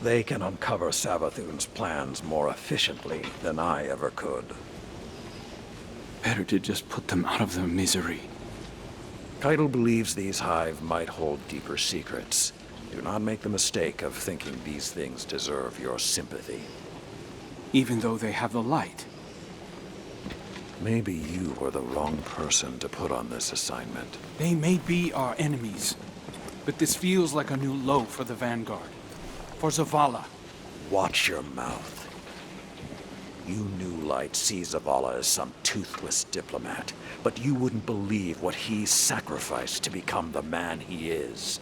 They can uncover Savathun's plans more efficiently than I ever could. Better to just put them out of their misery. Keitel believes these hive might hold deeper secrets. Do not make the mistake of thinking these things deserve your sympathy. Even though they have the light. Maybe you were the wrong person to put on this assignment. They may be our enemies, but this feels like a new low for the Vanguard. For Zavala. Watch your mouth. You New Light see Zavala as some toothless diplomat, but you wouldn't believe what he's sacrificed to become the man he is.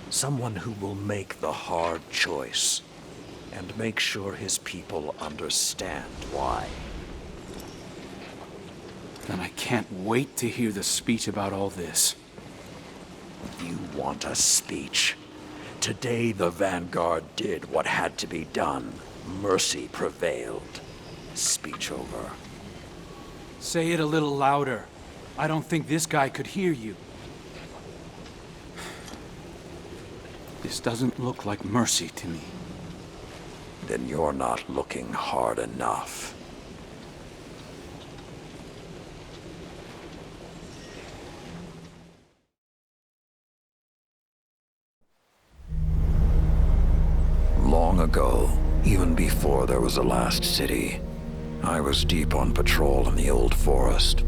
Someone who will make the hard choice, and make sure his people understand why. Then I can't wait to hear the speech about all this. You want a speech? Today the Vanguard did what had to be done. Mercy prevailed. Speech over. Say it a little louder. I don't think this guy could hear you. This doesn't look like mercy to me. Then you're not looking hard enough. Long ago, even before there was a last city, I was deep on patrol in the old forest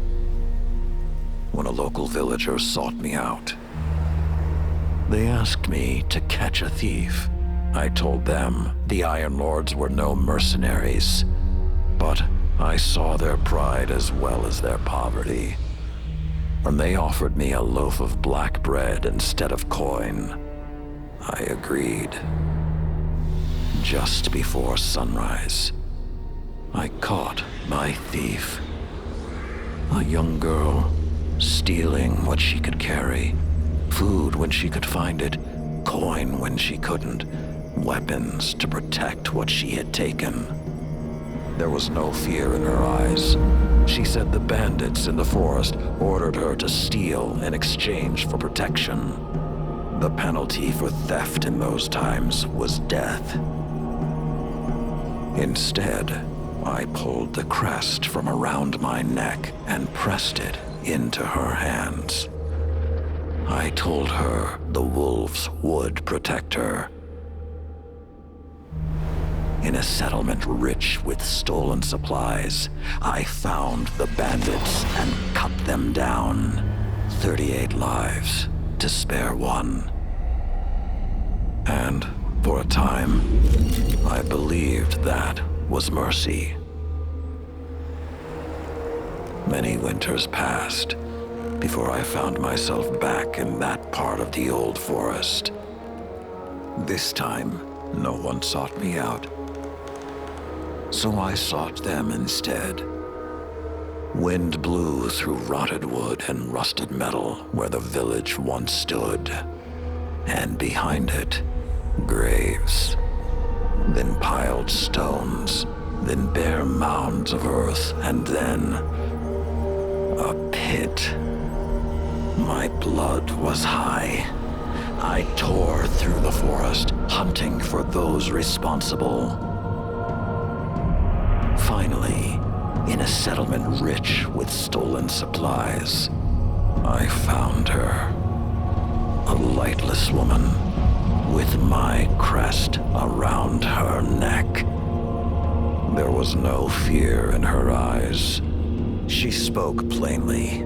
when a local villager sought me out. They asked me to catch a thief. I told them the Iron Lords were no mercenaries, but I saw their pride as well as their poverty. When they offered me a loaf of black bread instead of coin, I agreed. Just before sunrise, I caught my thief. A young girl, stealing what she could carry. Food when she could find it, coin when she couldn't, weapons to protect what she had taken. There was no fear in her eyes. She said the bandits in the forest ordered her to steal in exchange for protection. The penalty for theft in those times was death. Instead, I pulled the crest from around my neck and pressed it into her hands. I told her the wolves would protect her. In a settlement rich with stolen supplies, I found the bandits and cut them down. 38 lives to spare one. And for a time, I believed that was mercy. Many winters passed before I found myself back in that part of the old forest. This time, no one sought me out. So I sought them instead. Wind blew through rotted wood and rusted metal where the village once stood. And behind it, graves. Then piled stones, then bare mounds of earth, and then a pit. My blood was high. I tore through the forest, hunting for those responsible. Finally, in a settlement rich with stolen supplies, I found her. A lightless woman with my crest around her neck. There was no fear in her eyes. She spoke plainly.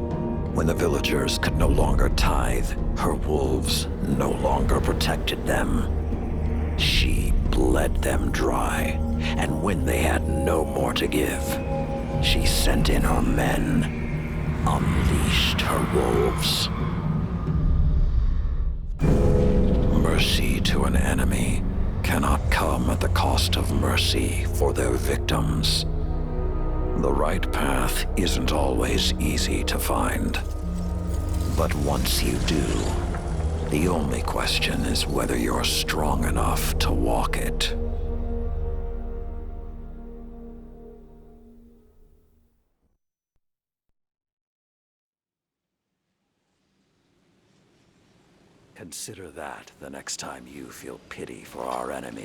When the villagers could no longer tithe, her wolves no longer protected them. She bled them dry, and when they had no more to give, she sent in her men, unleashed her wolves. Mercy to an enemy cannot come at the cost of mercy for their victims. The right path isn't always easy to find. But once you do, the only question is whether you're strong enough to walk it. Consider that the next time you feel pity for our enemy.